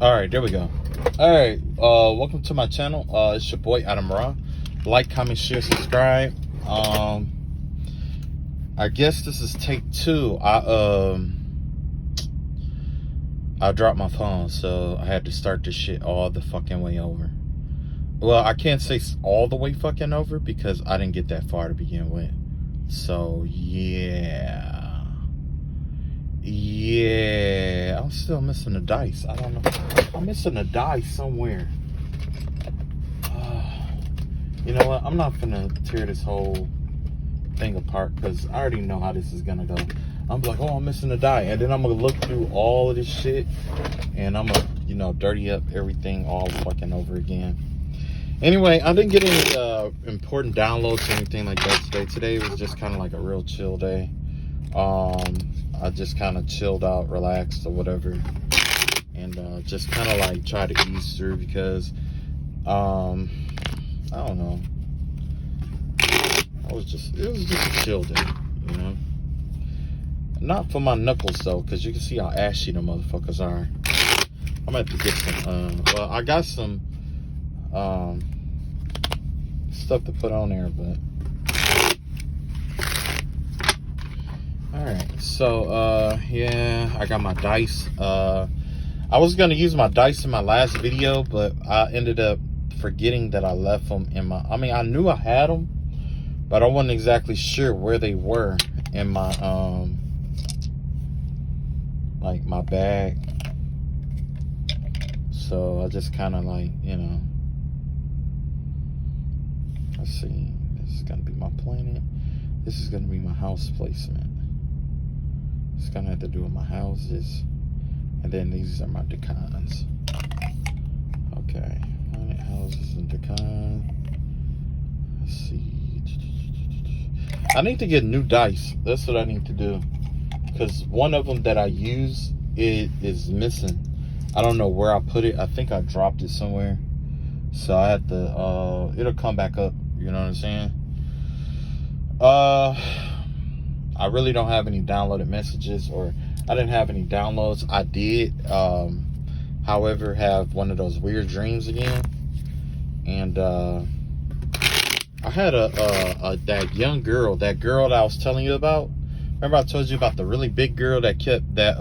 All right, there we go. All right, welcome to my channel. It's your boy Adam Ra. Like, comment, share, subscribe. I guess this is take 2. I dropped my phone, so I had to start this shit all the fucking way over. Well, I can't say all the way fucking over because I didn't get that far to begin with. So yeah, I'm still missing the dice. I don't know. I'm missing a dice somewhere. You know what? I'm not gonna tear this whole thing apart because I already know how this is gonna go. I'm like, oh, I'm missing a die, and then I'm gonna look through all of this shit, and I'm gonna, dirty up everything all fucking over again. Anyway, I didn't get any important downloads or anything like that today. Today was just kind of like a real chill day. I just kind of chilled out, relaxed or whatever, and just kind of like try to ease through because I don't know. It was just a chill day, Not for my knuckles though, because you can see how ashy the motherfuckers are. I'm gonna have to get some. Well, I got some stuff to put on there, but all right. So yeah, I got my dice. I was gonna use my dice in my last video, but I ended up forgetting that I left them in my. I mean, I knew I had them, but I wasn't exactly sure where they were in my like my bag. So I just kind of like, let's see, this is gonna be my planet, this is gonna be my house placement. It's gonna have to do with my houses, and then these are my decans. Okay, planet, houses, and decan. Let's see, I need to get new dice. That's what I need to do, because one of them that I use is missing. I don't know where I put it. I think I dropped it somewhere, so I had to it'll come back up, you know what I'm saying. I really don't have any downloaded messages, or I didn't have any downloads. I did however have one of those weird dreams again, and I had that young girl, that girl that I was telling you about. Remember I told you about the really big girl that kept that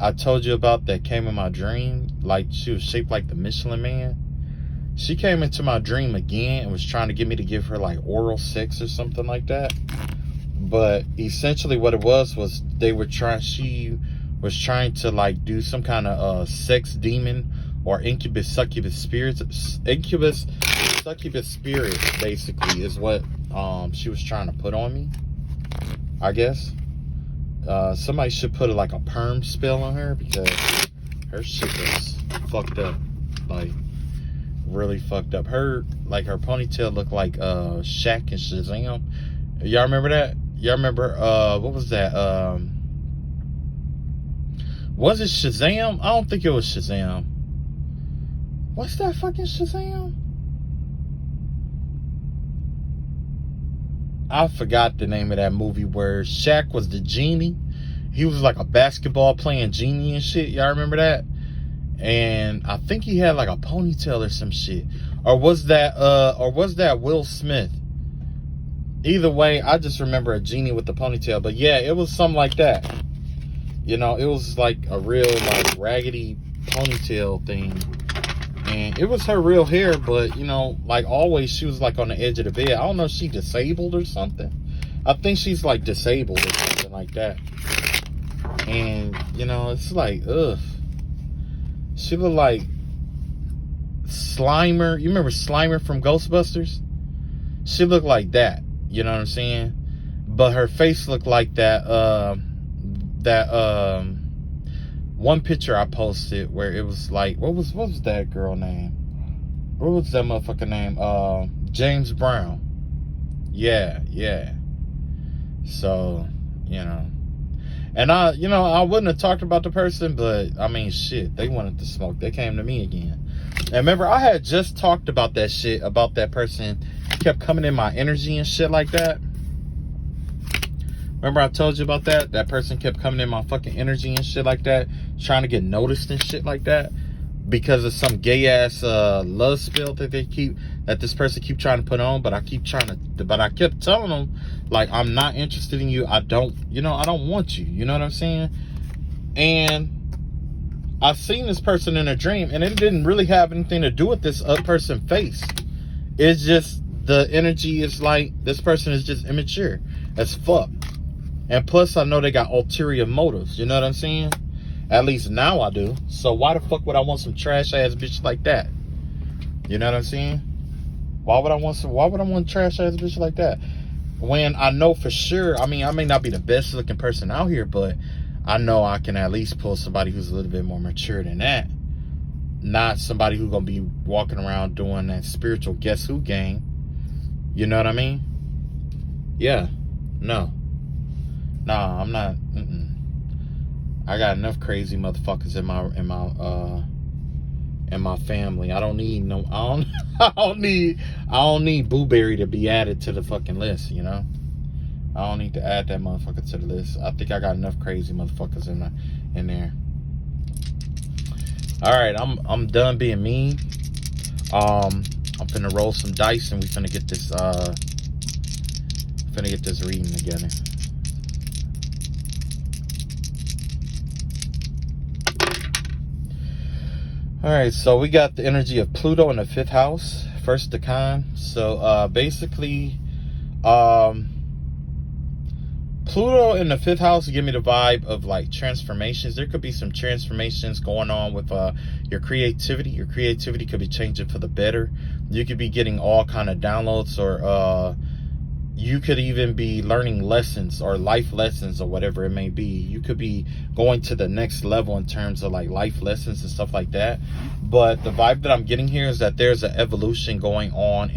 I told you about, that came in my dream, like she was shaped like the Michelin Man. She came into my dream again and was trying to get me to give her like oral sex or something like that. But essentially what it was she was trying to like do some kind of sex demon or incubus succubus spirit basically is what she was trying to put on me, I guess. Somebody should put like a perm spell on her, because her shit was fucked up, like really fucked up. Her ponytail looked like Shaq and Shazam. Y'all remember that? Y'all remember what was that? Was it Shazam? I don't think it was Shazam. What's that fucking Shazam? I forgot the name of that movie where Shaq was the genie. He was like a basketball playing genie and shit. Y'all remember that? And I think he had like a ponytail or some shit. Or was that Will Smith? Either way, I just remember a genie with the ponytail. But yeah, it was something like that. It was like a real like raggedy ponytail thing. And it was her real hair, but like always, she was like on the edge of the bed. I don't know if she's disabled or something. I think she's like disabled or something like that. And it's like, ugh. She looked like Slimer. You remember Slimer from Ghostbusters? She looked like that. You know what I'm saying? But her face looked like that. One picture I posted where it was like, what was that girl name? What was that motherfucker name? James Brown. Yeah. So, and I wouldn't have talked about the person, but I mean, shit, they wanted to smoke. They came to me again. And remember, I had just talked about that shit, about that person kept coming in my energy and shit like that. Remember I told you about that? That person kept coming in my fucking energy and shit like that, trying to get noticed and shit like that, because of some gay ass love spell that this person keep trying to put on. But I kept telling them, like, I'm not interested in you. I don't want you. You know what I'm saying? And I seen this person in a dream, and it didn't really have anything to do with this other person's face. It's just the energy is like, this person is just immature as fuck. And plus, I know they got ulterior motives. You know what I'm saying? At least now I do. So why the fuck would I want some trash ass bitch like that? You know what I'm saying? Why would I want a trash ass bitch like that? When I know for sure, I mean, I may not be the best looking person out here, but I know I can at least pull somebody who's a little bit more mature than that. Not somebody who's gonna be walking around doing that spiritual guess who game. You know what I mean? Yeah. No. Nah, I'm not. I got enough crazy motherfuckers in my family. I don't need no. I don't need Booberry to be added to the fucking list. You know. I don't need to add that motherfucker to the list. I think I got enough crazy motherfuckers in there. All right, I'm done being mean. I'm finna roll some dice and we finna get this reading together. All right, so we got the energy of Pluto in the 5th house, first decan. So basically, Pluto in the 5th house give me the vibe of like transformations. There could be some transformations going on with your creativity. Your creativity could be changing for the better. You could be getting all kind of downloads, or you could even be learning lessons or life lessons or whatever it may be. You could be going to the next level in terms of like life lessons and stuff like that. But the vibe that I'm getting here is that there's an evolution going on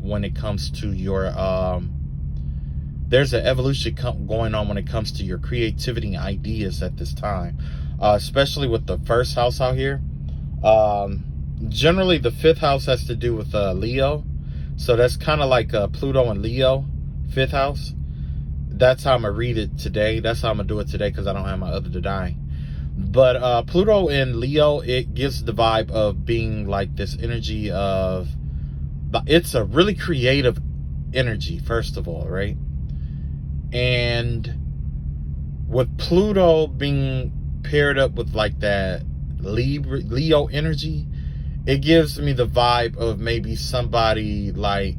when it comes to your there's an evolution going on when it comes to your creativity and ideas at this time, especially with the 1st house out here. Generally the 5th house has to do with Leo, so that's kind of like Pluto and Leo, 5th house. That's how I'm gonna read it today. That's how I'm gonna do it today, because I don't have my other die. But Pluto and Leo, it gives the vibe of being like this energy of, it's a really creative energy, first of all, right? And with Pluto being paired up with like that Leo energy, it gives me the vibe of maybe somebody like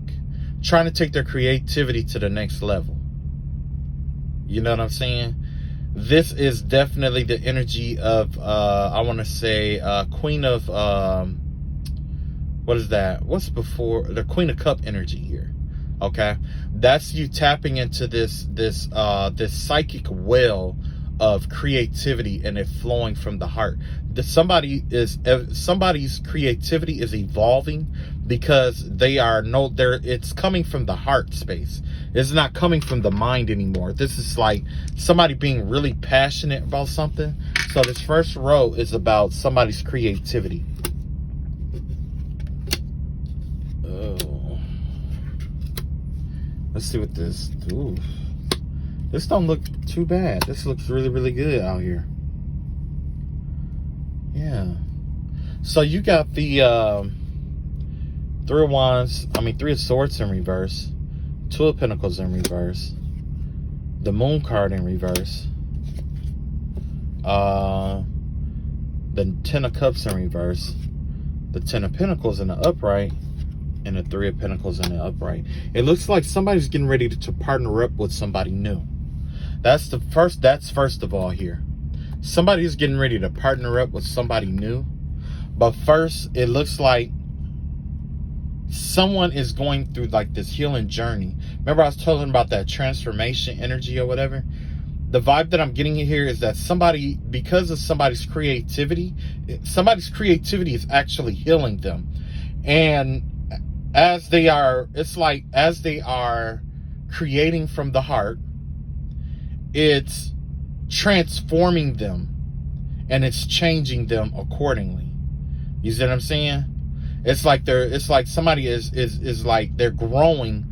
trying to take their creativity to the next level. You know what I'm saying? This is definitely the energy of I want to say Queen of what is that? What's before the Queen of Cup energy here? Okay, that's you tapping into this psychic well of creativity, and it flowing from the heart. Somebody's creativity is evolving because it's coming from the heart space. It's not coming from the mind anymore. This is like somebody being really passionate about something. So this first row is about somebody's creativity. Let's see what this. Ooh, this don't look too bad. This looks really, really good out here. Yeah. So you got the 3 of Wands. I mean, 3 of Swords in reverse, 2 of Pentacles in reverse, the Moon card in reverse, the 10 of Cups in reverse, the 10 of Pentacles in the upright, and the 3 of Pentacles in the upright. It looks like somebody's getting ready to partner up with somebody new. That's first of all here. Somebody's getting ready to partner up with somebody new. But first, it looks like someone is going through like this healing journey. Remember I was telling about that transformation energy or whatever? The vibe that I'm getting here is that somebody, because of somebody's creativity is actually healing them. And as they are creating from the heart, it's transforming them and it's changing them accordingly. You see what I'm saying? It's like somebody is like they're growing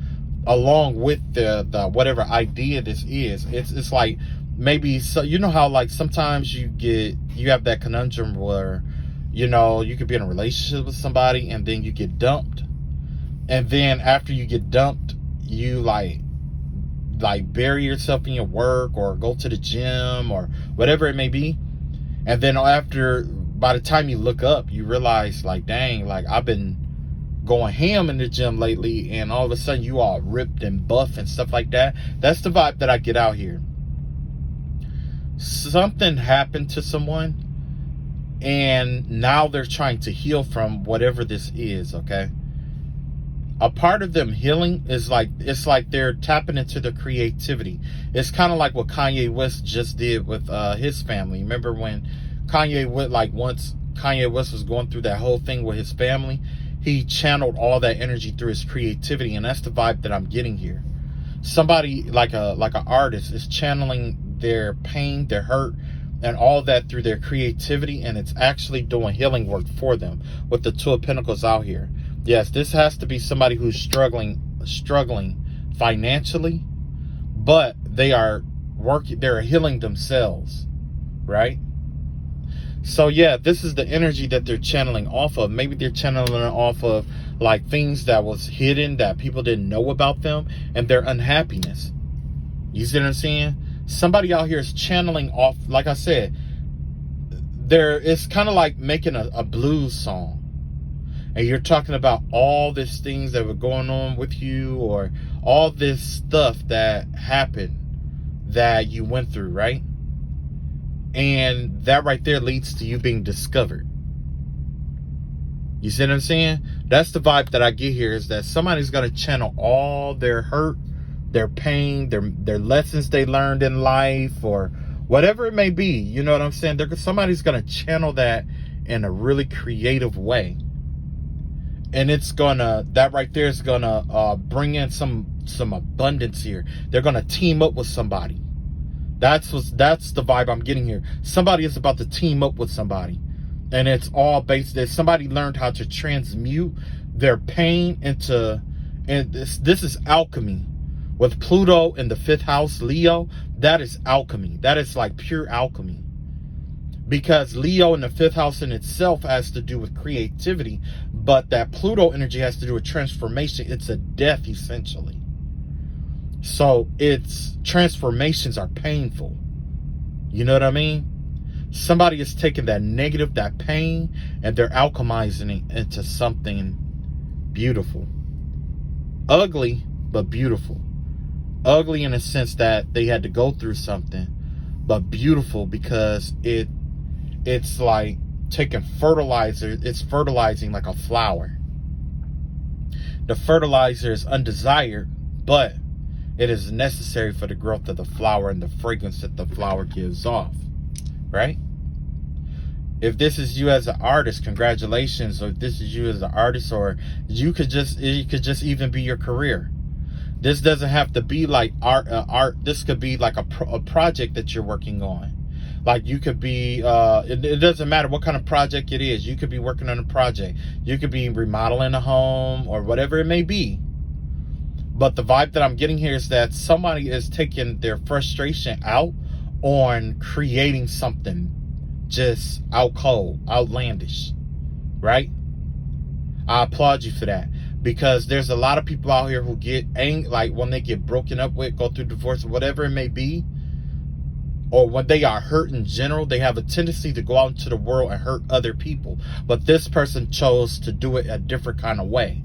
along with the whatever idea this is. It's like, maybe, so you know how like sometimes you have that conundrum where, you know, you could be in a relationship with somebody and then you get dumped, and then after you get dumped, you like bury yourself in your work or go to the gym or whatever it may be, and then by the time you look up, you realize like, dang, like I've been going ham in the gym lately, and all of a sudden you all ripped and buff and stuff like that. That's the vibe that I get out here. Something happened to someone, and now they're trying to heal from whatever this is, okay? A part of them healing is like, it's like they're tapping into their creativity. It's kind of like what Kanye West just did with his family. Remember when once Kanye West was going through that whole thing with his family, he channeled all that energy through his creativity, and that's the vibe that I'm getting here. Somebody like an artist is channeling their pain, their hurt, and all that through their creativity, and it's actually doing healing work for them with the Two of Pentacles out here. Yes, this has to be somebody who's struggling financially, but they're healing themselves, right? So yeah, this is the energy that they're channeling off of. Maybe they're channeling off of like things that was hidden that people didn't know about them, and their unhappiness. You see what I'm saying? Somebody out here is channeling off, like I said, it's kind of like making a blues song. And you're talking about all these things that were going on with you, or all this stuff that happened that you went through, right? And that right there leads to you being discovered. You see what I'm saying? That's the vibe that I get here, is that somebody's going to channel all their hurt, their pain, their lessons they learned in life, or whatever it may be. You know what I'm saying? Somebody's going to channel that in a really creative way. And that right there is gonna bring in some abundance here. They're gonna team up with somebody. That's the vibe I'm getting here. Somebody is about to team up with somebody, and it's all based that somebody learned how to transmute their pain into. And this is alchemy, with Pluto in the 5th house, Leo. That is alchemy. That is like pure alchemy. Because Leo in the 5th house in itself has to do with creativity, but that Pluto energy has to do with transformation. It's a death, essentially. So transformations are painful. You know what I mean? Somebody is taking that negative, that pain, and they're alchemizing it into something beautiful. Ugly, but beautiful. Ugly in a sense that they had to go through something, but beautiful because it's like taking fertilizer. It's fertilizing like a flower. The fertilizer is undesired, but it is necessary for the growth of the flower and the fragrance that the flower gives off, right? If this is you as an artist, congratulations. Or if this is you as an artist, or it could just even be your career. This doesn't have to be like art. This could be like a project that you're working on. Like you could be, it doesn't matter what kind of project it is. You could be working on a project. You could be remodeling a home or whatever it may be. But the vibe that I'm getting here is that somebody is taking their frustration out on creating something just out cold, outlandish, right? I applaud you for that, because there's a lot of people out here who get angry, like when they get broken up with, go through divorce, or whatever it may be, or when they are hurt in general, they have a tendency to go out into the world and hurt other people. But this person chose to do it a different kind of way.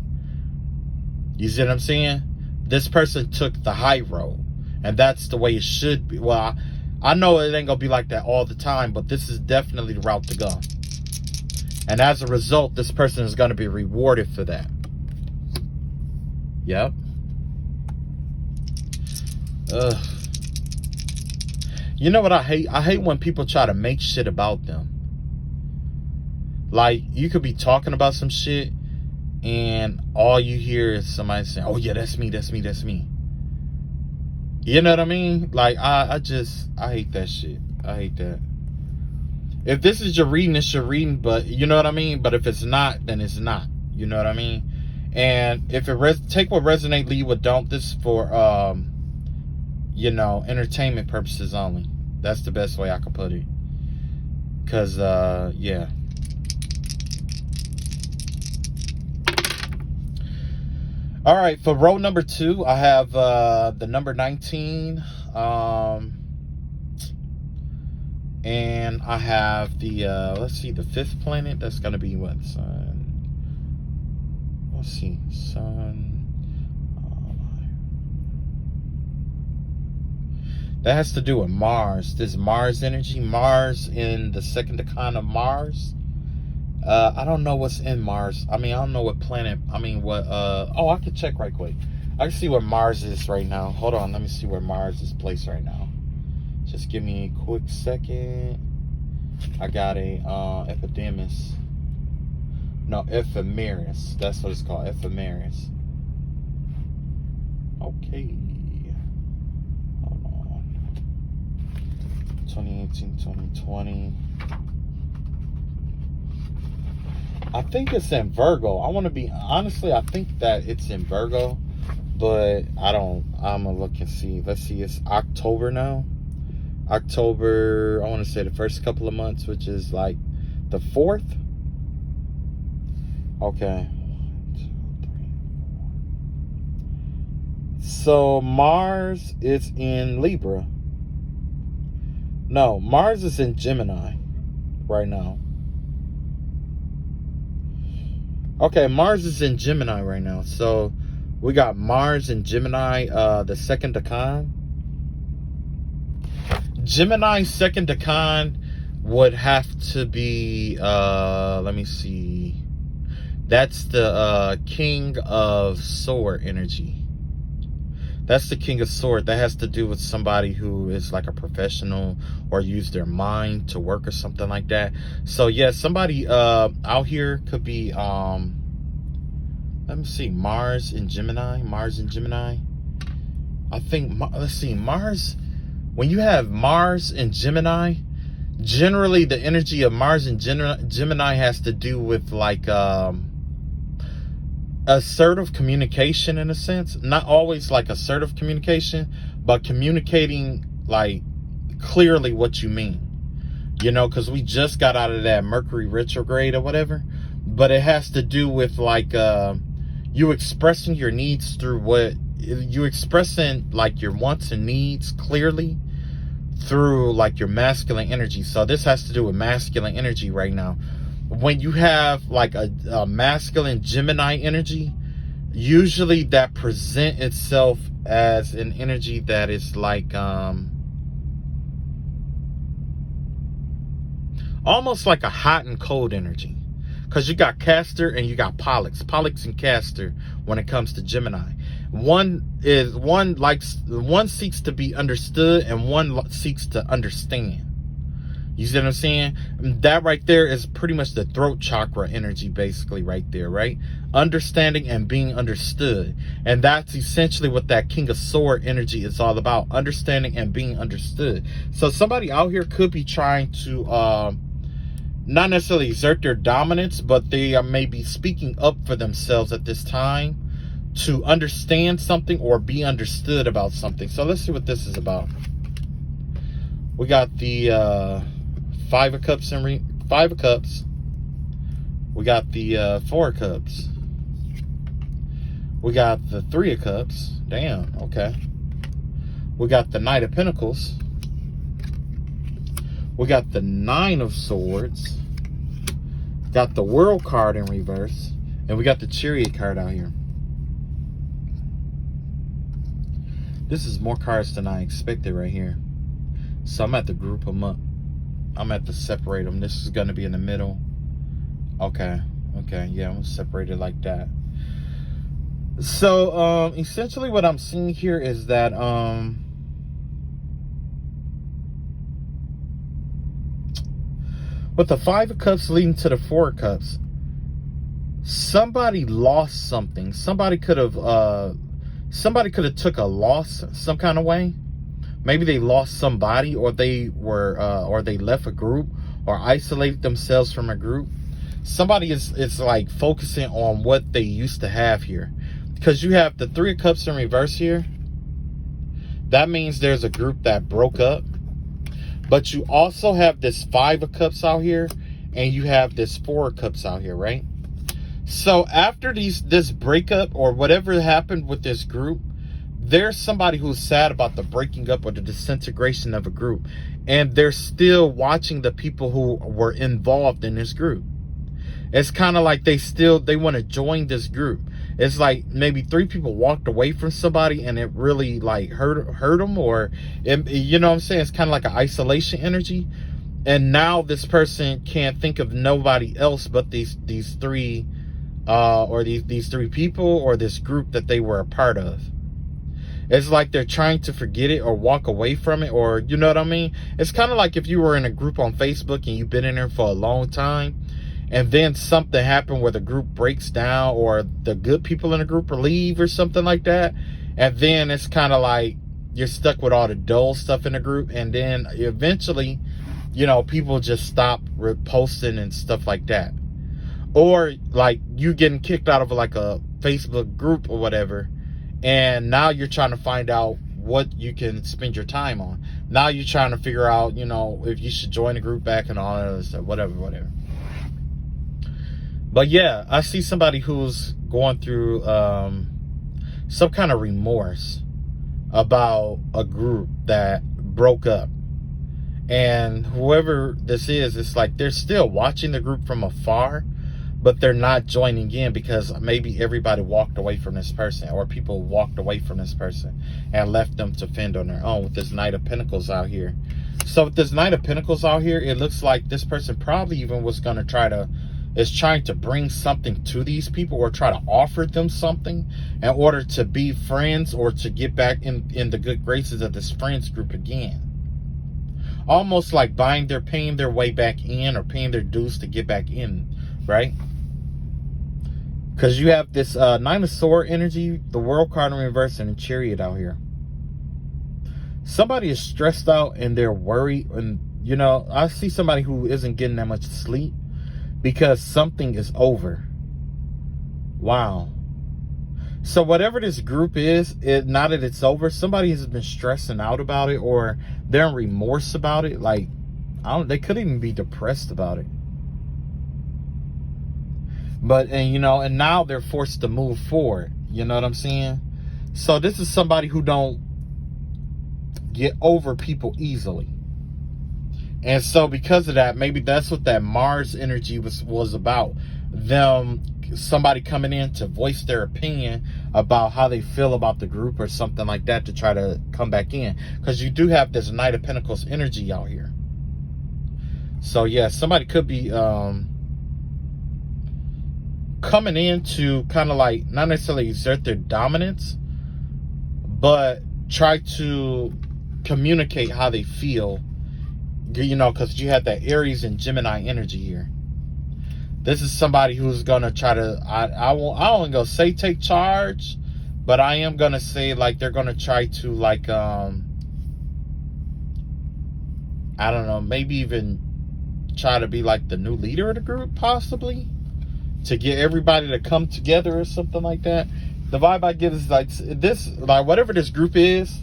You see what I'm saying? This person took the high road, and that's the way it should be. Well, I know it ain't gonna be like that all the time, but this is definitely the route to go. And as a result, this person is going to be rewarded for that. Yep. Ugh. You know what I hate? I hate when people try to make shit about them. Like, you could be talking about some shit, and all you hear is somebody saying, oh yeah, that's me, that's me, that's me. You know what I mean? Like, I hate that shit. I hate that. If this is your reading, it's your reading, but you know what I mean? But if it's not, then it's not. You know what I mean? And if it take what resonate, leave what don't. This is for you know, entertainment purposes only. That's the best way I could put it. Cause yeah. All right, for row number 2, I have the number 19. And I have the let's see, the 5th planet. That's gonna be what, Sun? Let's see, Sun. That has to do with Mars. This Mars energy. Mars in the 2nd decan of Mars. I don't know what's in Mars. I mean, I don't know what planet. I mean, what? Oh, I can check right quick. I can see where Mars is right now. Hold on, let me see where Mars is placed right now. Just give me a quick second. I got a epidemis. No, ephemeris. That's what it's called, ephemeris. Okay. Hold on. 2018, 2020. I think it's in Virgo. I want to be, honestly, I think that it's in Virgo, but I don't, I'm going to look and see. Let's see, it's October now. October, I want to say the first couple of months, which is like the 4th. Okay. 1, 2, 3, 4. So Mars is in Libra. No, Mars is in Gemini right now. Okay, Mars is in Gemini right now. So we got Mars in Gemini, the 2nd decan. Gemini 2nd decan would have to be, let me see. That's the king of sword energy. That's the king of sword. That has to do with somebody who is like a professional or use their mind to work or something like that. So yeah, somebody out here could be, let me see, Mars in Gemini. Mars in Gemini. I think, let's see, Mars, when you have Mars in Gemini, generally the energy of Mars in Gemini has to do with like assertive communication, in a sense. Not always like assertive communication, but communicating like clearly what you mean, you know, because we just got out of that Mercury retrograde or whatever. But it has to do with like you expressing your needs through what you expressing, like your wants and needs clearly through like your masculine energy. So this has to do with masculine energy right now. When you have like a masculine Gemini energy, usually that present itself as an energy that is like almost like a hot and cold energy, because you got Castor and you got Pollux and Castor. When it comes to Gemini, one seeks to be understood and one seeks to understand. You see what I'm saying? That right there is pretty much the throat chakra energy, basically, right there, right? Understanding and being understood. And that's essentially what that King of Sword energy is all about. Understanding and being understood. So somebody out here could be trying to not necessarily exert their dominance, but they are maybe speaking up for themselves at this time to understand something or be understood about something. So let's see what this is about. We got the 5 of Cups and 5 of Cups. We got the 4 of Cups. We got the 3 of Cups. Damn, okay. We got the Knight of Pentacles. We got the 9 of Swords. Got the World card in reverse. And we got the Chariot card out here. This is more cards than I expected right here. So I'm at to group them up. I'm at to separate them. This is going to be in the middle. Okay. Okay. Yeah, I'm going to separate it like that. So, essentially what I'm seeing here is that, with the 5 of Cups leading to the 4 of Cups, somebody lost something. Somebody could have took a loss some kind of way. Maybe they lost somebody, or they were or they left a group or isolated themselves from a group. somebody is like focusing on what they used to have here, because you have the Three of Cups in reverse here. That means there's a group that broke up. But you also have this Five of Cups out here, and you have this Four of Cups out here, right? So after this breakup or whatever happened with this group, there's somebody who's sad about the breaking up or the disintegration of a group, and they're still watching the people who were involved in this group. It's kind of like they want to join this group. It's like maybe 3 people walked away from somebody and it really like hurt them, or you know what I'm saying? It's kind of like an isolation energy. And now this person can't think of nobody else but these 3 or these 3 people or this group that they were a part of. It's like they're trying to forget it or walk away from it, or you know what I mean? It's kind of like if you were in a group on Facebook and you've been in there for a long time, and then something happened where the group breaks down, or the good people in the group leave or something like that. And then it's kind of like you're stuck with all the dull stuff in the group. And then eventually, you know, people just stop reposting and stuff like that. Or like you getting kicked out of like a Facebook group or whatever. And now you're trying to find out what you can spend your time on. Now you're trying to figure out, you know, if you should join the group back and all that other stuff, whatever. But yeah, I see somebody who's going through some kind of remorse about a group that broke up. And whoever this is, it's like they're still watching the group from afar, but they're not joining in because maybe everybody walked away from this person, or people walked away from this person and left them to fend on their own with this Knight of Pentacles out here. So with this Knight of Pentacles out here, it looks like this person probably even was going to is trying to bring something to these people, or try to offer them something in order to be friends, or to get back in the good graces of this friends group again. Almost like paying their way back in, or paying their dues to get back in, right? Because you have this Nine of Swords energy, the World card in reverse, and a Chariot out here. Somebody is stressed out and they're worried. And, you know, I see somebody who isn't getting that much sleep because something is over. Wow. So whatever this group is, now that it's over, somebody has been stressing out about it, or they're in remorse about it. Like, they couldn't even be depressed about it. But, and now they're forced to move forward. You know what I'm saying? So this is somebody who don't get over people easily. And so because of that, maybe that's what that Mars energy was about. Somebody coming in to voice their opinion about how they feel about the group or something like that, to try to come back in. Because you do have this Knight of Pentacles energy out here. So yeah, somebody could be coming in to kind of like, not necessarily exert their dominance, but try to communicate how they feel. You know, because you have that Aries and Gemini energy here. This is somebody who's gonna try to, I don't gonna say take charge, but I am gonna say like they're gonna try to like I don't know, maybe even try to be like the new leader of the group, possibly, to get everybody to come together or something like that. The vibe I get is like this, like whatever this group is,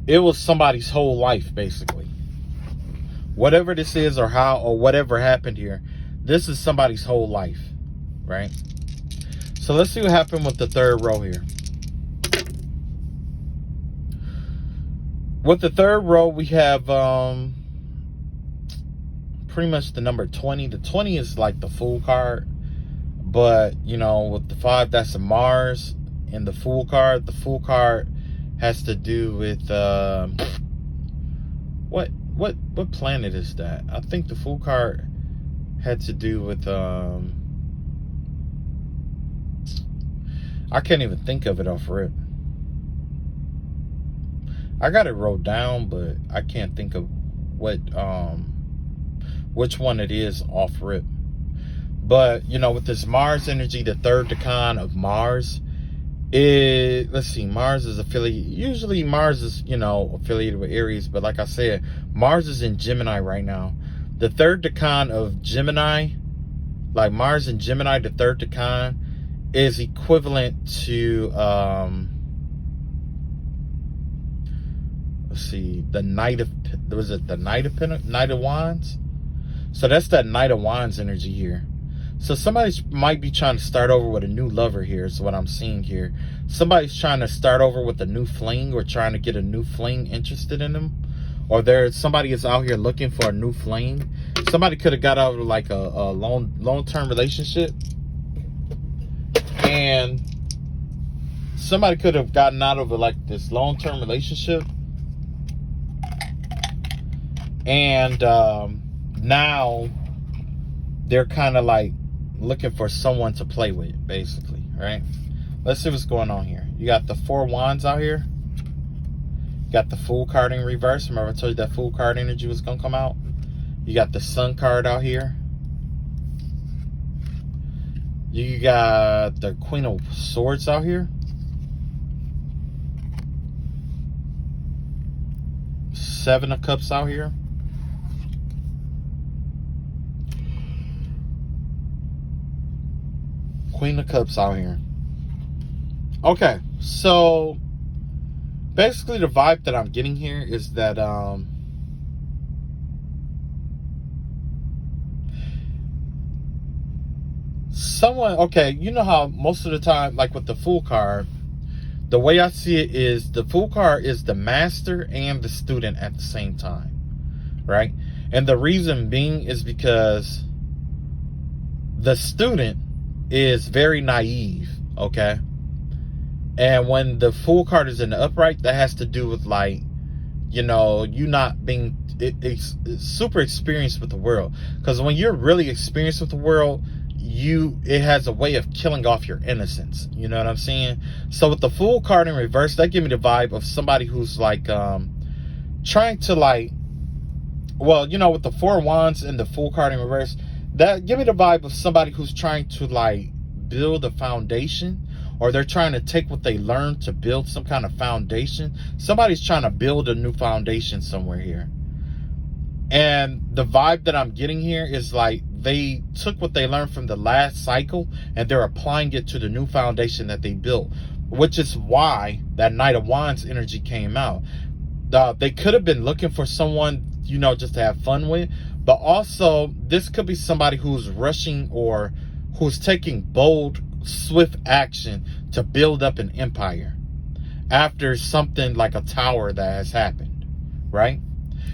it was somebody's whole life, basically. Whatever this is, or how, or whatever happened here, this is somebody's whole life, right? So let's see what happened with the third row here. With the third row, we have pretty much the number 20. The 20 is like the Fool card. But, you know, with the 5, that's a Mars. And the Fool card has to do with what planet is that? I think the Fool card had to do with I can't even think of it off rip. I got it wrote down, but I can't think of what which one it is off rip. But you know, with this Mars energy, the third decan of Mars, let's see, Mars is affiliated, usually Mars is, you know, affiliated with Aries, but like I said, Mars is in Gemini right now. The third decan of Gemini, like Mars and Gemini, the third decan is equivalent to let's see, the Knight of, was it the Knight of Wands? So that's that Knight of Wands energy here. So somebody might be trying to start over with a new lover here, is what I'm seeing here. Somebody's trying to start over with a new fling, or trying to get a new fling interested in them. Or somebody is out here looking for a new fling. Somebody could have got out of like a long-term relationship. And somebody could have gotten out of like this long-term relationship. And now they're kind of like looking for someone to play with, basically, right? Let's see what's going on here. You got the Four Wands out here. You got the Fool card in reverse. Remember I told you that Fool card energy was going to come out? You got the Sun card out here. You got the Queen of Swords out here. Seven of Cups out here. Queen of Cups out here. Okay, so basically the vibe that I'm getting here is that someone, okay, you know how most of the time, like with the Fool card, the way I see it is the Fool card is the master and the student at the same time, right? And the reason being is because the student is very naive, okay? And when the Fool card is in the upright, that has to do with, like, you know, you not being it's super experienced with the world. Because when you're really experienced with the world, it has a way of killing off your innocence. You know what I'm saying? So with the Fool card in reverse, that give me the vibe of somebody who's like trying to, like, well, you know, with the Four Wands and the Fool card in reverse, that give me the vibe of somebody who's trying to, like, build a foundation, or they're trying to take what they learned to build some kind of foundation. Somebody's trying to build a new foundation somewhere here. And the vibe that I'm getting here is like they took what they learned from the last cycle and they're applying it to the new foundation that they built, which is why that Knight of Wands energy came out. They could have been looking for someone, you know, just to have fun with, but also this could be somebody who's rushing or who's taking bold, swift action to build up an empire after something like a tower that has happened, right?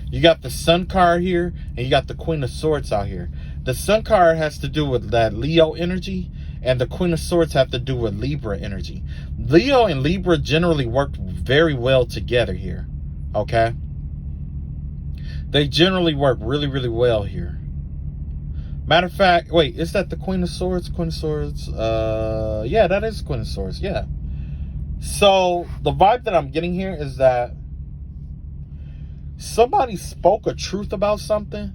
You got the Sun card here, and you got the Queen of Swords out here. The Sun card has to do with that Leo energy, and the Queen of Swords have to do with Libra energy. Leo and Libra generally work very well together here, okay? They generally work really, really well here. Matter of fact, wait, is that the Queen of Swords? Queen of Swords, yeah, that is Queen of Swords, yeah. So the vibe that I'm getting here is that somebody spoke a truth about something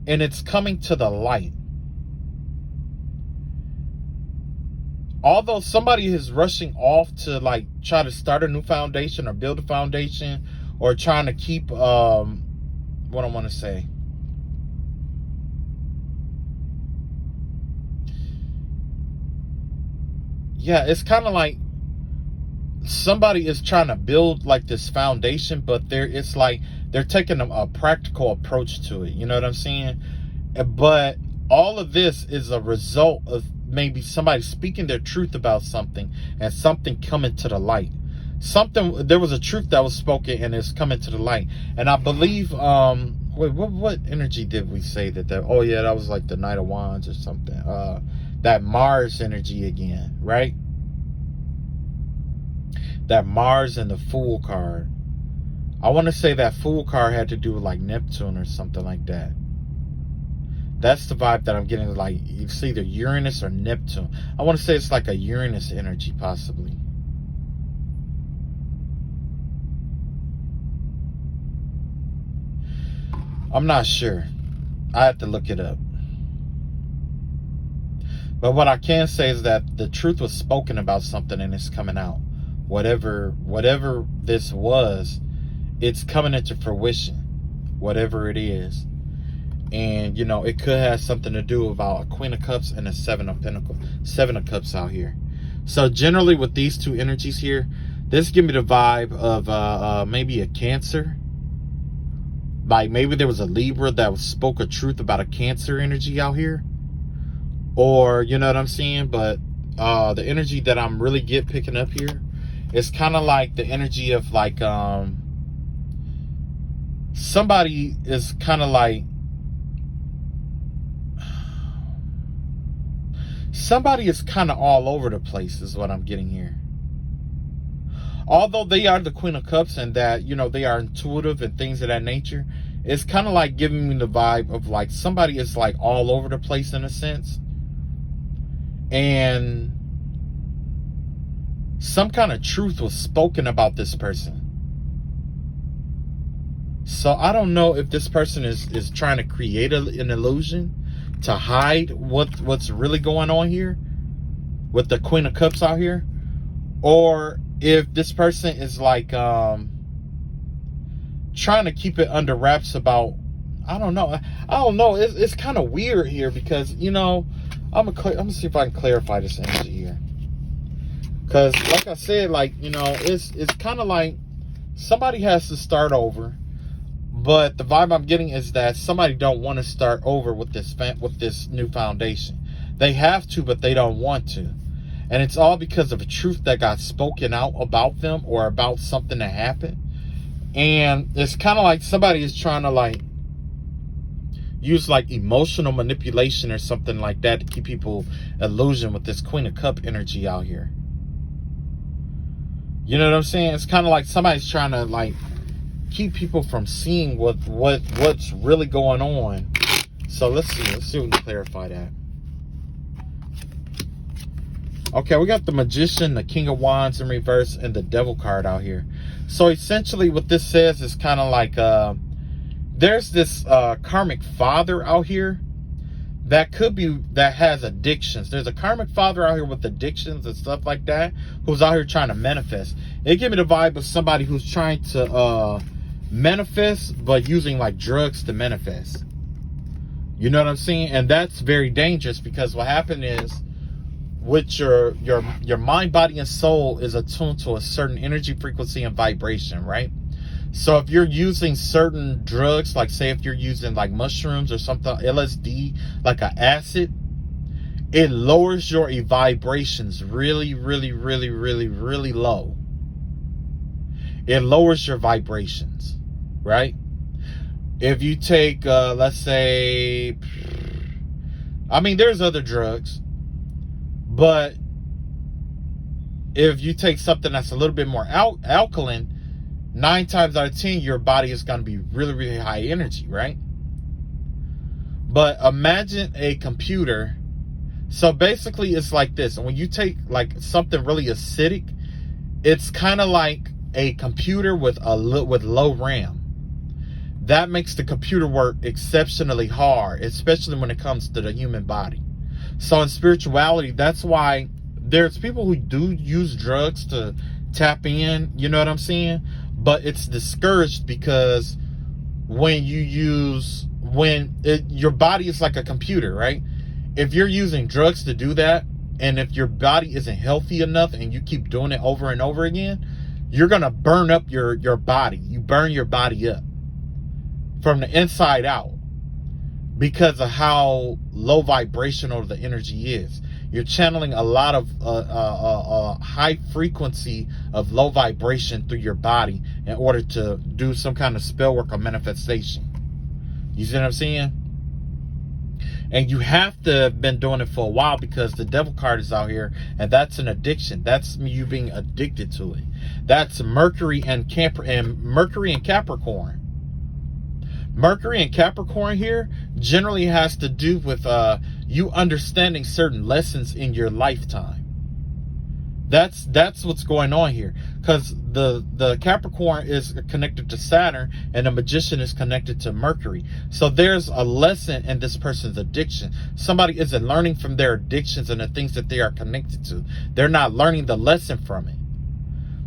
and it's coming to the light. Although somebody is rushing off to, like, try to start a new foundation or build a foundation, or trying to keep what I want to say, yeah, it's kind of like somebody is trying to build like this foundation, but it's like they're taking a practical approach to it. You know what I'm saying? But all of this is a result of maybe somebody speaking their truth about something and something coming to the light. There was a truth that was spoken and it's coming to the light. And I believe, wait, what energy did we say that? Oh yeah, that was like the Knight of Wands or something. That Mars energy again, right? That Mars and the Fool card. I want to say that Fool card had to do with like Neptune or something like that. That's the vibe that I'm getting. Like, it's either Uranus or Neptune. I want to say it's like a Uranus energy, possibly. I'm not sure. I have to look it up. But what I can say is that the truth was spoken about something and it's coming out. Whatever this was, it's coming into fruition. Whatever it is. And, you know, it could have something to do about a Queen of Cups and a Seven of Pentacles, Seven of Cups out here. So generally with these two energies here, this give me the vibe of maybe a Cancer. Like maybe there was a Libra that spoke a truth about a Cancer energy out here. Or, you know what I'm saying? But the energy that I'm really picking up here is kind of like the energy of like somebody is kind of like somebody is kind of all over the place is what I'm getting here. Although they are the Queen of Cups and that, you know, they are intuitive and things of that nature, it's kind of like giving me the vibe of like somebody is like all over the place in a sense. And some kind of truth was spoken about this person. So I don't know if this person is trying to create an illusion to hide what's really going on here with the Queen of Cups out here, or if this person is like trying to keep it under wraps about, I don't know. It's kind of weird here because, you know, I'm gonna see if I can clarify this energy here, because like I said, like, you know, it's kind of like somebody has to start over. But the vibe I'm getting is that somebody don't want to start over with this new foundation. They have to, but they don't want to. And it's all because of a truth that got spoken out about them or about something that happened. And it's kind of like somebody is trying to like use like emotional manipulation or something like that to keep people illusion with this Queen of Cup energy out here. You know what I'm saying? It's kind of like somebody's trying to like keep people from seeing what's really going on. So let's see if we can clarify that. Okay, we got the Magician, the King of Wands in reverse, and the Devil card out here. So essentially what this says is kind of like there's this karmic father out here that has addictions. There's a karmic father out here with addictions and stuff like that who's out here trying to manifest. It gives me the vibe of somebody who's trying to manifest but using like drugs to manifest. You know what I'm saying? And that's very dangerous, because what happened is with your mind, body, and soul is attuned to a certain energy, frequency, and vibration, right? So if you're using certain drugs, like say if you're using like mushrooms or something, LSD, like an acid, it lowers your vibrations really, really, really, really, really low. It lowers your vibrations, right? If you take, let's say, I mean, there's other drugs, but if you take something that's a little bit more alkaline, 9 times out of 10, your body is going to be really, really high energy, right? But imagine a computer. So basically, it's like this. And when you take like something really acidic, it's kind of like a computer with low RAM. That makes the computer work exceptionally hard, especially when it comes to the human body. So in spirituality, that's why there's people who do use drugs to tap in, you know what I'm saying? But it's discouraged, because when your body is like a computer, right? If you're using drugs to do that, and if your body isn't healthy enough and you keep doing it over and over again, you're going to burn up your body. You burn your body up from the inside out because of how low vibrational the energy is. You're channeling a lot of high frequency of low vibration through your body in order to do some kind of spell work or manifestation. You see what I'm saying? And you have to have been doing it for a while, because the Devil card is out here, and that's an addiction. That's you being addicted to it. That's Mercury and Capricorn. Mercury and Capricorn here generally has to do with you understanding certain lessons in your lifetime. That's what's going on here, because the Capricorn is connected to Saturn and the Magician is connected to Mercury. So there's a lesson in this person's addiction. Somebody isn't learning from their addictions and the things that they are connected to. They're not learning the lesson from it.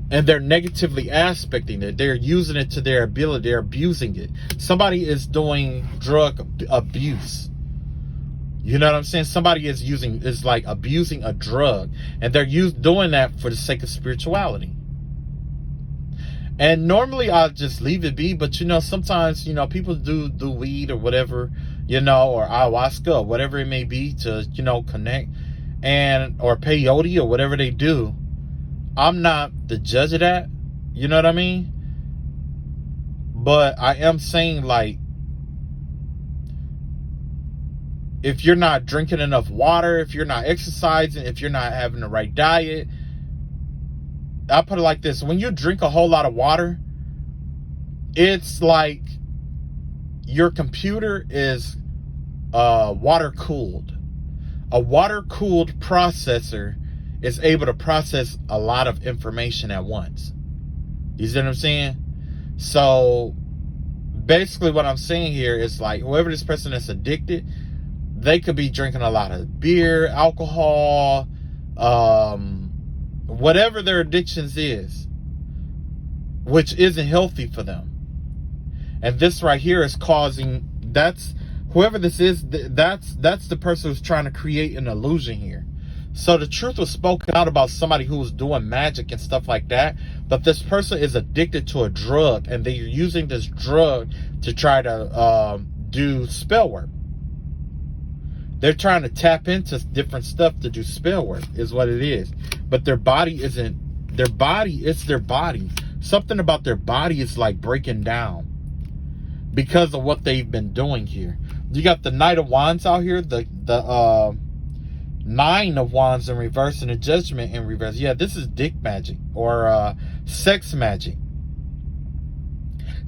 And they're negatively aspecting it. They're using it to their ability. They're abusing it. Somebody is doing drug abuse. You know what I'm saying? Somebody is like abusing a drug, and they're doing that for the sake of spirituality. And normally I'll just leave it be, but sometimes people do weed or whatever, or ayahuasca or whatever it may be to connect, or peyote or whatever they do. I'm not the judge of that, you know what I mean? But I am saying, like, if you're not drinking enough water, if you're not exercising, if you're not having the right diet, I'll put it like this. When you drink a whole lot of water, it's like your computer is water cooled. A water cooled processor is able to process a lot of information at once. You see what I'm saying? So basically what I'm saying here is, like, whoever this person is addicted, they could be drinking a lot of beer, alcohol, whatever their addictions is, which isn't healthy for them. And this right here is causing, whoever this is, that's the person who's trying to create an illusion here. So the truth was spoken out about somebody who was doing magic and stuff like that, but this person is addicted to a drug, and they're using this drug to try to do spell work. They're trying to tap into different stuff to do spell work, is what it is. But their body isn't their body, it's their body. Something about their body is like breaking down because of what they've been doing here. You got the Knight of Wands out here, the Nine of Wands in reverse, and the Judgment in reverse. Yeah, this is dick magic or sex magic,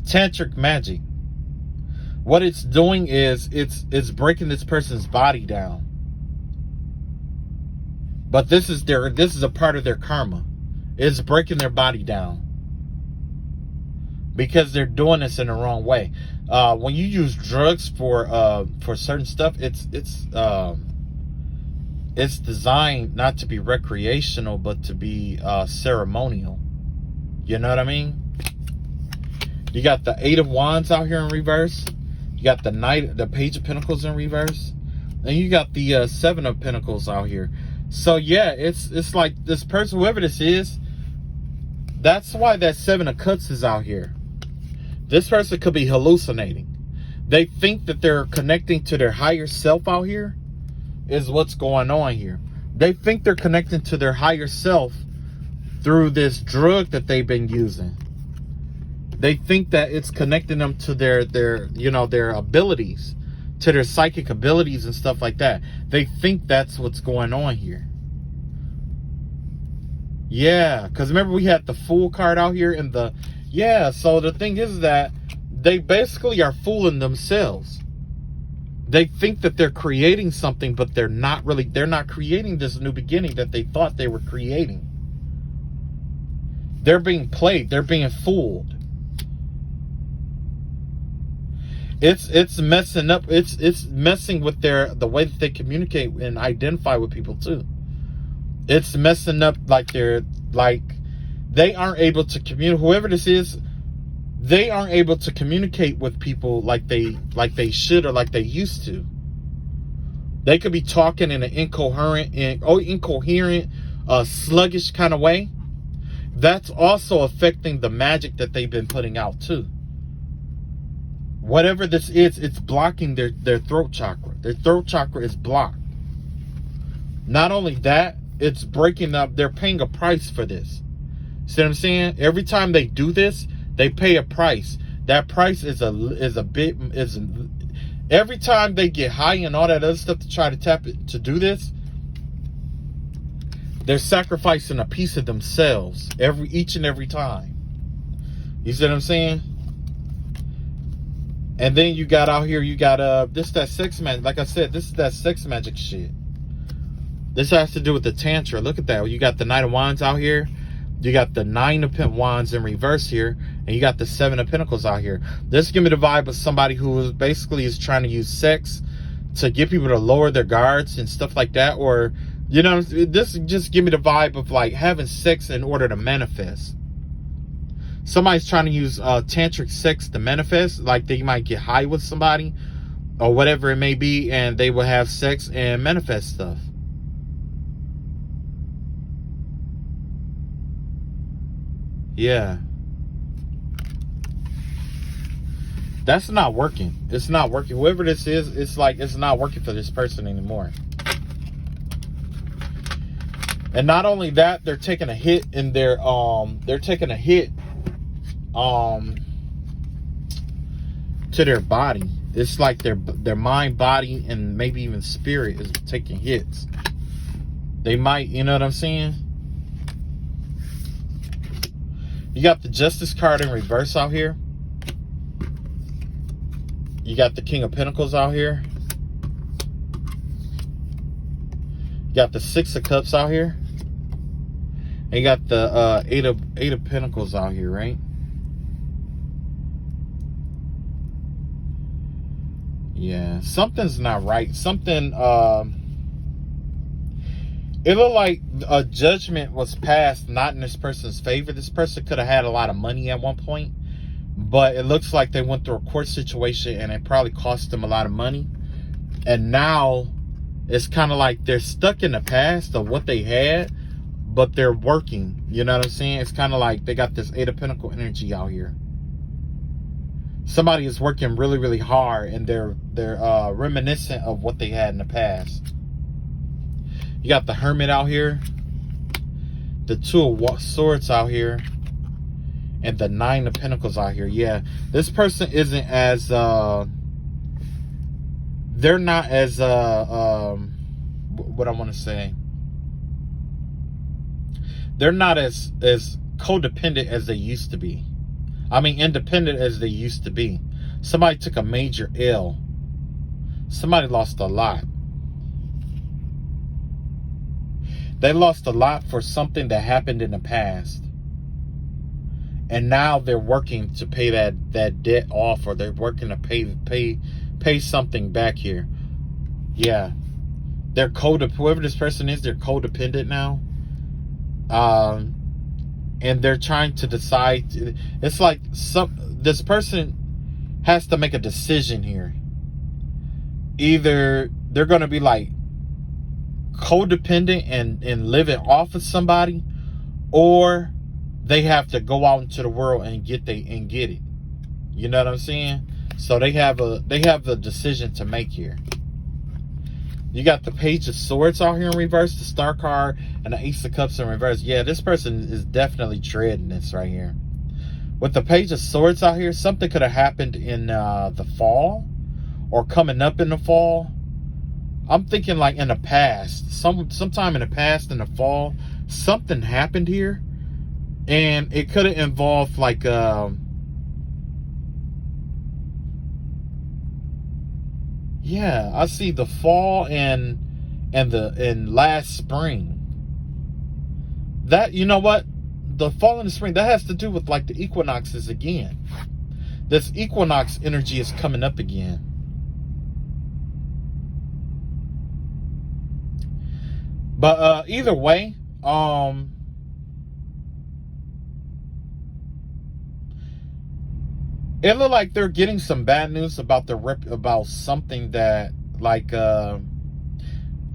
tantric magic. What it's doing is it's breaking this person's body down. But this is a part of their karma. It's breaking their body down because they're doing this in the wrong way. When you use drugs for certain stuff, it's designed not to be recreational, but to be ceremonial. You know what I mean? You got the Eight of Wands out here in reverse. You got the Page of Pentacles in reverse. And you got the Seven of Pentacles out here. So yeah, it's like this person, whoever this is, that's why that Seven of Cups is out here. This person could be hallucinating. They think that they're connecting to their higher self out here, is what's going on here. They think they're connecting to their higher self through this drug that they've been using. They think that it's connecting them to their abilities, to their psychic abilities and stuff like that. They think that's what's going on here. Yeah, because remember we had the Fool card out here and so the thing is that they basically are fooling themselves. They think that they're creating something, but they're not creating this new beginning that they thought they were creating. They're being played. They're being fooled. It's messing up. It's messing with the way that they communicate and identify with people too. It's messing up they aren't able to communicate. Whoever this is, they aren't able to communicate with people like they should or like they used to. They could be talking in an incoherent, sluggish kind of way. That's also affecting the magic that they've been putting out too. Whatever this is, it's blocking their throat chakra. Their throat chakra is blocked. Not only that, it's breaking up. They're paying a price for this. See what I'm saying? Every time they do this, they pay a price. That price is every time they get high and all that other stuff to try to tap it to do this, they're sacrificing a piece of themselves each and every time. You see what I'm saying? And then you got out here, you got that sex magic. Like I said, this is that sex magic shit. This has to do with the Tantra. Look at that. You got the Knight of Wands out here. You got the Nine of Wands in reverse here. And you got the Seven of Pentacles out here. This give me the vibe of somebody who is trying to use sex to get people to lower their guards and stuff like that. Or, this just give me the vibe of like having sex in order to manifest. Somebody's trying to use tantric sex to manifest. Like they might get high with somebody or whatever it may be, and they will have sex and manifest stuff. Yeah. That's not working. It's not working. Whoever this is, it's like it's not working for this person anymore. And not only that, they're taking a hit in their to their body. It's like their mind, body, and maybe even spirit is taking hits. They might, you know what I'm saying? You got the Justice card in reverse out here. You got the King of Pentacles out here. You got the Six of Cups out here. And you got the Eight of Pentacles out here, right? Yeah, something's not right. Something, it looked like a judgment was passed not in this person's favor. This person could have had a lot of money at one point, but it looks like they went through a court situation and it probably cost them a lot of money. And now it's kind of like they're stuck in the past of what they had, but they're working. You know what I'm saying? It's kind of like they got this Eight of Pentacles energy out here. Somebody is working really, really hard, and they're reminiscent of what they had in the past. You got the Hermit out here, the Two of Swords out here, and the Nine of Pentacles out here. Yeah, this person isn't as they're not as what I want to say. They're not as codependent as they used to be. I mean, independent as they used to be. Somebody took a major L. Somebody lost a lot. They lost a lot for something that happened in the past. And now they're working to pay that debt off, or they're working to pay something back here. Yeah. They're whoever this person is, they're codependent now. And they're trying to decide. It's like this person has to make a decision here. Either they're going to be like codependent and living off of somebody, or they have to go out into the world and get it. You know what I'm saying? So they have a decision to make here. You got the Page of Swords out here in reverse, the Star card, and the Ace of Cups in reverse. Yeah, this person is definitely treading this right here. With the Page of Swords out here, something could have happened in the fall or coming up in the fall. I'm thinking like in the past, sometime in the past, in the fall, something happened here, and it could have involved like yeah, I see the fall and last spring. That, you know what? The fall and the spring, that has to do with like the equinoxes again. This equinox energy is coming up again. But either way, it looked like they're getting some bad news about about something that, like,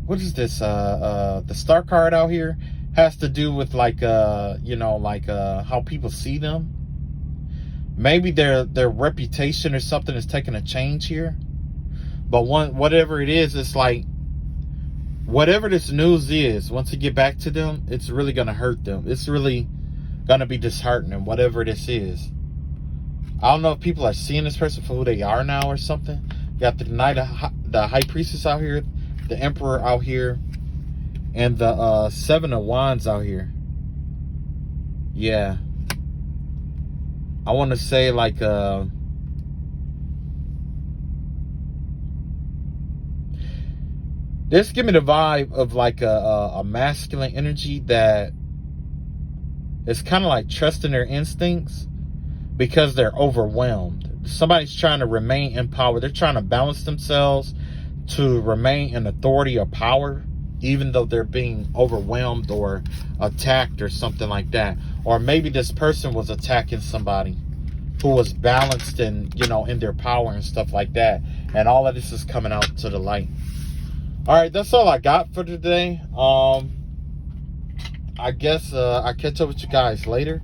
what is this? The Star card out here has to do with like, you know, like how people see them. Maybe their reputation or something is taking a change here. But whatever it is, it's like, whatever this news is, once you get back to them, it's really gonna hurt them. It's really gonna be disheartening, whatever this is. I don't know if people are seeing this person for who they are now or something. You got the the High Priestess out here, the Emperor out here, and the Seven of Wands out here. Yeah. I want to say like this give me the vibe of like a masculine energy that is kind of like trusting their instincts, because they're overwhelmed. Somebody's trying to remain in power. They're trying to balance themselves to remain in authority or power, even though they're being overwhelmed or attacked or something like that. Or maybe this person was attacking somebody who was balanced and, you know, in their power and stuff like that. And all of this is coming out to the light. All right, that's all I got for today. I guess I'll catch up with you guys later.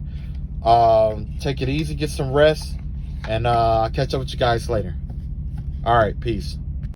Take it easy, get some rest, and I'll catch up with you guys later. All right, peace.